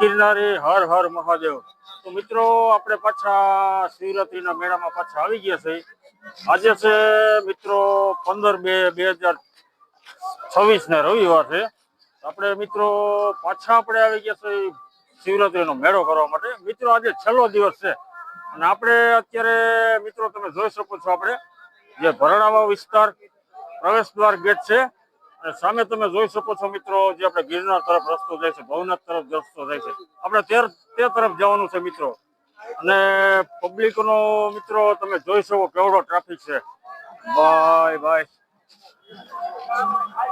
ગિરનારી, હર હર મહાદેવ। તો મિત્રો આપણે પાછા શિવરાત્રીના મેળામાં પાછા આવી ગયા છે। આજે છે મિત્રો 15/2/2026 ને રવિવાર છે। આપણે મિત્રો પાછા આવી ગયા છે શિવરાત્રીનો મેળો કરવા માટે। મિત્રો આજે છેલ્લો દિવસ છે અને આપણે અત્યારે મિત્રો તમે જોઈ શકો છો આપણે જે ભરણાવા વિસ્તાર પ્રવેશ દ્વાર ગેટ છે સામે તમે જોઈ શકો છો મિત્રો જે આપણે ગિરનાર તરફ રસ્તો જાય છે, ભવનાથ તરફ રસ્તો જાય છે, આપણે તે તરફ જવાનું છે મિત્રો। અને પબ્લિકનો મિત્રો તમે જોઈ શકો કેવડો ટ્રાફિક છે। ભાઈ ભાઈ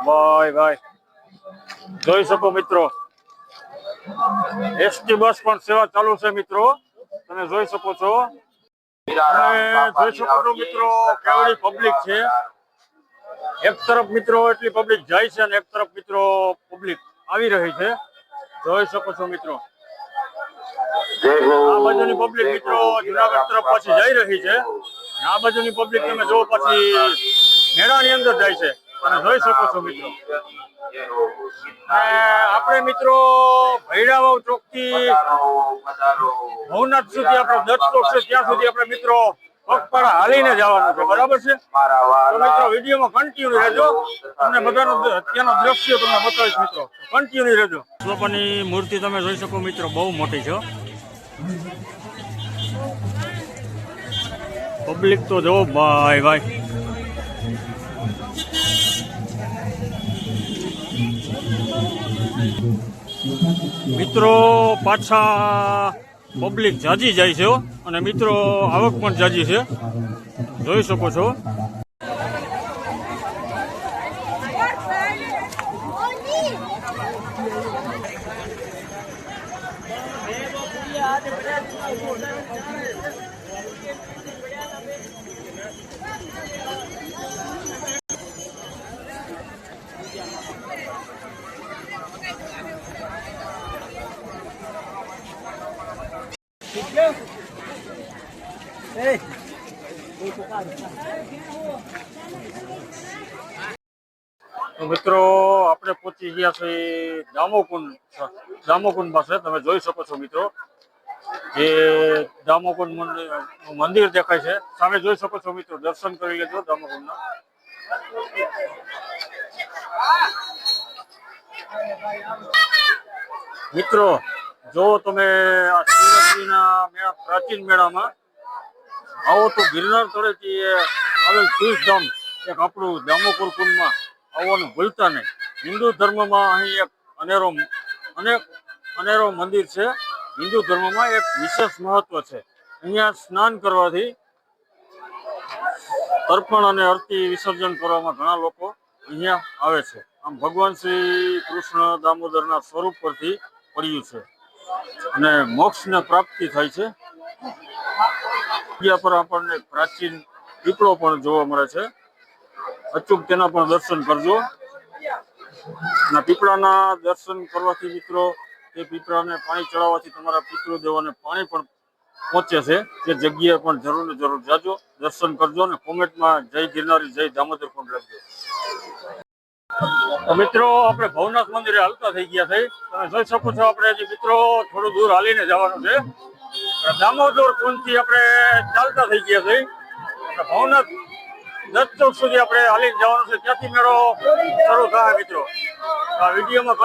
ભાઈ ભાઈ જોઈ શકો મિત્રો એસટી બસ પણ સેવા ચાલુ છે મિત્રો, તમે જોઈ શકો છો। જોઈ શકો છો મિત્રો કેવડી પબ્લિક છે। એક તરફ મિત્રો એટલી પબ્લિક જાય છે અને એક તરફ મિત્રો પબ્લિક આવી રહી છે, જોઈ શકો છો મિત્રો। આ બાજુની પબ્લિક મિત્રો જુનાગઢ તરફ પાછી જઈ રહી છે, આ બાજુની પબ્લિક તમે જો પછી મેળાની અંદર જાય છે અને જોઈ શકો છો મિત્રો। આપણે મિત્રો ભૈડાવાવ ચોક થી ભવનાથ સુધી આપણે 10 ચોક છે ત્યાં સુધી આપણે મિત્રો પગપાળા હાલીને જવાનું છે, બરાબર છે? તો મિત્રો વિડીયોમાં કન્ટિન્યુ રહેજો, તમને બધાનો ત્યાંનો દ્રશ્ય તમને બતાવીશ મિત્રો, કન્ટિન્યુ રહેજો। બાપાની મૂર્તિ તમે જોઈ શકો મિત્રો બહુ મોટી છે। પબ્લિક તો જો ભાઈ ભાઈ મિત્રો પાછા પબ્લિક જાજી જાય છે અને મિત્રો આવક પણ જાજી છે, જોઈ શકો છો। તો મિત્રો આપણે પહોંચી ગયા છે દામોકુંડ પાસે, તમે જોઈ શકો છો મિત્રો જે દામોકુંડ મંદિર દેખાય છે સામે, જોઈ શકો છો મિત્રો, દર્શન કરી લેજો દામોકુંડના। મિત્રો જો તમે આ શિવરાત્રીના મેળા પ્રાચીન મેળામાં આવો તો ગિરનાર તળેટી આવેલ તીર્થધામ એક આપણું દામોકુર કુંડમાં આવવાનું ભૂલતા નહીં। હિન્દુ ધર્મમાં અહીં એક અનેરો મંદિર છે, હિન્દુ ધર્મમાં એક વિશેષ મહત્વ છે। અહીંયા સ્નાન કરવાથી તર્પણ અને આરતી વિસર્જન કરવામાં ઘણા લોકો અહીંયા આવે છે। આમ ભગવાન શ્રી કૃષ્ણ દામોદરના સ્વરૂપ પરથી પડ્યું છે અને મોક્ષને પ્રાપ્તિ થાય છે। જગ્યા પર આપણને પ્રાચીન પીપળો પણ જોવા મળે છે, અચૂક તેના પણ દર્શન કરજો। અને પીપળાના દર્શન કરવાથી મિત્રો તે પીપળાને પાણી ચડાવવાથી તમારા પિતૃદેવોને પાણી પણ પહોંચે છે, તે જગ્યાએ પણ જરૂર ને જરૂર જાજો, દર્શન કરજો અને કોમેન્ટમાં જય ગિરનારી જય દામોદર પણ લખજો। તો મિત્રો આપણે ભવનાથ મંદિરે હાલતા થઈ ગયા છે, તમે જોઈ શકો છો આપણે હજી મિત્રો થોડું દૂર હાલીને જવાનું છે। દામોદર કુંડથી આપણે ચાલતા થઈ ગયા છે, ભવનાથ 10 ચોક સુધી આપણે હાલીને જવાનું છે, ત્યાંથી મેળો શરૂ થાય મિત્રો। આ વિડીયોમાં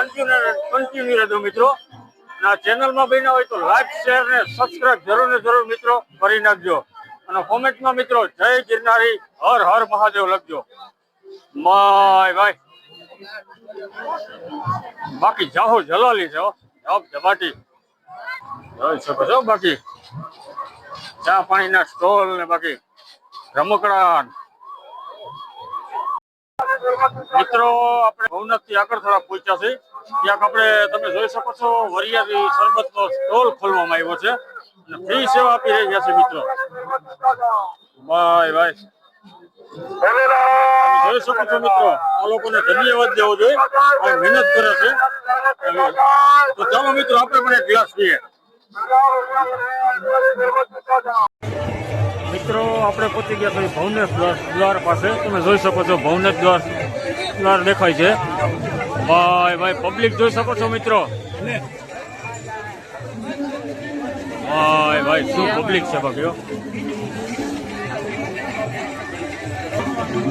કન્ટિન્યુ રહેજો મિત્રો, અને આ ચેનલમાં બન્યા હોય તો લાઈક શેર ને સબસ્ક્રાઇબ જરૂર ને જરૂર મિત્રો કરી નાખજો, અને કોમેન્ટમાં મિત્રો જય ગિરનારી હર હર મહાદેવ લખજો। ભાઈ ભાઈ બાકી જાહો જલાલી છે જબાટી જોઈ શકો છો, બાકી ચા પાણીના સ્ટોલ ને બાકી રમકડા મિત્રો આપણે ભવનાથ થી આગળ થોડા પહોંચ્યા છે, ત્યાં આપણે તમે જોઈ શકો છો વરિયાળી શરબતનો સ્ટોલ ખોલવામાં આવ્યો છે અને ફ્રી સેવા આપી રહ્યા છે મિત્રો। ભાઈ ભાઈ જોઈ શકો છો મિત્રો, આ લોકોને ધન્યવાદ દેવો જોઈએ, મહેનત કરે છે। તો ચાલો મિત્રો આપણે પણ એક ગ્લાસ પીએ। મિત્રો આપણે પહોંચી ગયા છીએ ભવનાથ દ્વાર પાસે, તમે જોઈ શકો છો ભવનાથ દ્વાર દેખાય છે। ભાઈ ભાઈ પબ્લિક જોઈ શકો છો મિત્રો, ભાઈ શું પબ્લિક છે બાકી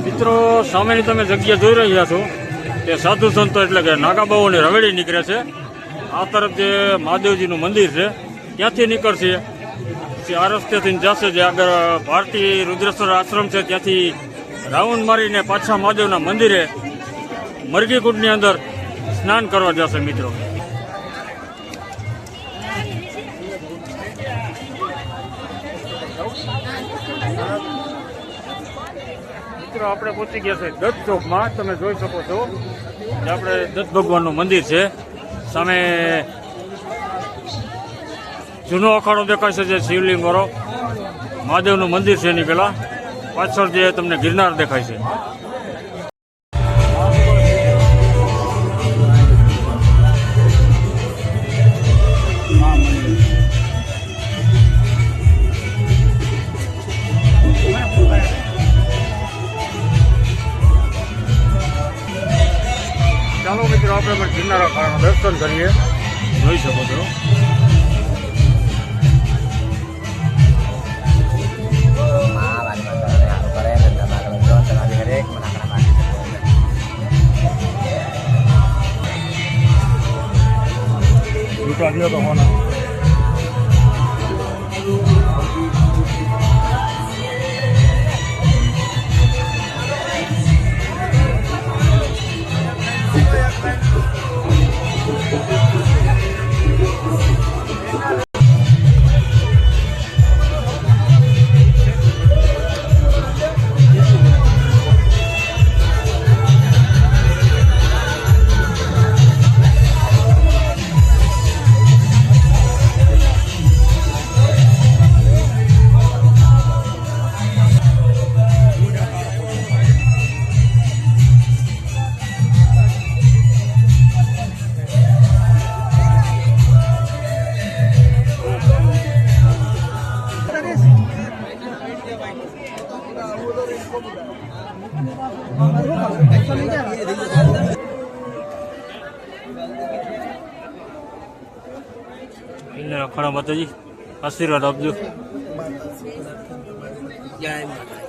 મિત્રો. સામેની તમે જગ્યા જોઈ રહ્યા છો તે સાધુ સંતો એટલે કે નાગાબાઓની રવેડી નીકળે છે. આ તરફ જે મહાદેવજીનું મંદિર છે ત્યાંથી નીકળશે, પછી આ રસ્તેથી જશે જે આગળ ભારતી રુદ્રેશ્વર આશ્રમ છે ત્યાંથી રાઉન્ડ મારીને પાછા મહાદેવના મંદિરે મરઘીકુંડની અંદર સ્નાન કરવા જશે મિત્રો. મિત્રો આપણે પહોંચી ગયા છે દત્ત ચોકમાં. તમે જોઈ શકો છો જે આપણે દત્ત ભગવાનનું મંદિર છે. સામે જૂનો અખાડો દેખાય છે જે શિવલિંગ વાળો મહાદેવનું મંદિર છે. એની પહેલા પાછળ જે તમને ગિરનાર દેખાય છે. ચાલો મિત્રો આપણે પણ ગિરનાર અખાડાના દર્શન કરીએ. જોઈ શકો છો તો હોના અખાડા માતાજી આશીર્વાદ આપજો. જય માતા.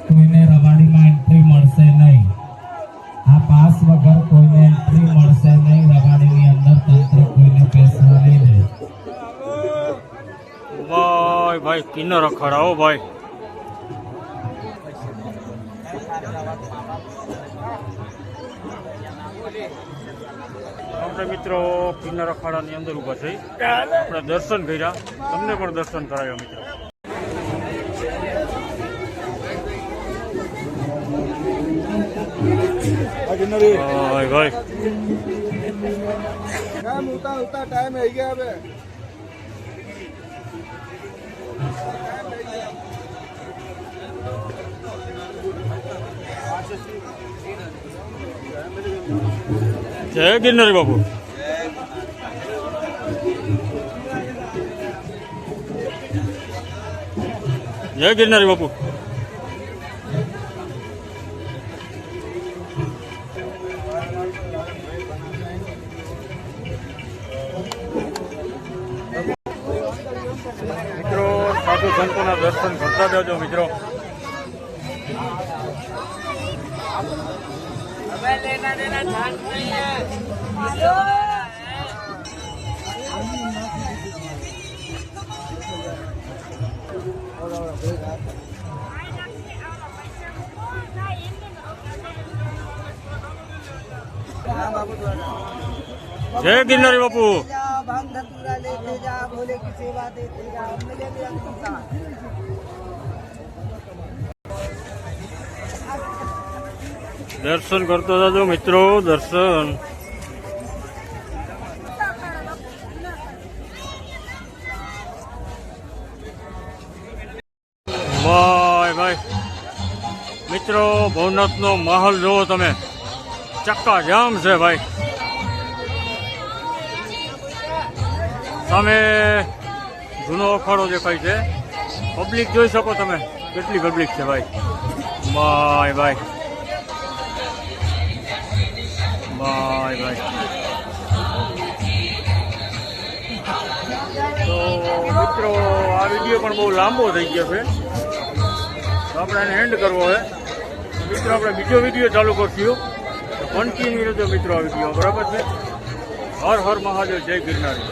કોઈને રવાડીમાં એન્ટ્રી મળશે નહીં. આ પાસ વગર કોઈને એન્ટ્રી મળશે નહીં. રવાડીની અંદર તંત્ર કોઈને બેસવા નહીં દે. ભાઈ કિન્નર અખાડા હો ભાઈ. આપણે મિત્રો કિન્નર અખાડાની અંદર ઉભા થઈ આપણે દર્શન કર્યા. તમને પણ દર્શન કરાવ્યા મિત્રો. ભાઈ ટાઈમ આવી ગયા હવે. જય ગિરનારી બાપુ. જય ગિરનારી બાપુ. મિત્રો સાધુ સંતોના દર્શન કરતા જજો મિત્રો. लेना देना ध्यान नहीं है. जय गिरनारी बापू. भांग धतूरा लेते जा, भोले की सेवा देते जा, मिलेंगे अंकिता. દર્શન કરતો જાજો મિત્રો. દર્શન ભાઈ મિત્રો ભવનાથનો માહોલ જોવો તમે. ચક્કા જામ છે ભાઈ. સામે જૂનો અખાડો દેખાય છે. પબ્લિક જોઈ શકો તમે. કેટલી પબ્લિક છે ભાઈ. Bye bye bye bye. તો મિત્રો આ વિડીયો પણ બહુ લાંબો થઈ ગયો છે, તો આપણે એને એન્ડ કરવો છે. મિત્રો આપણે બીજો વિડીયો ચાલુ કરશું, તો કન્ટિન્યુ રહેજો મિત્રો આ વિડીયો, બરાબર છે. હર હર મહાદેવ, જય ગિરનારી.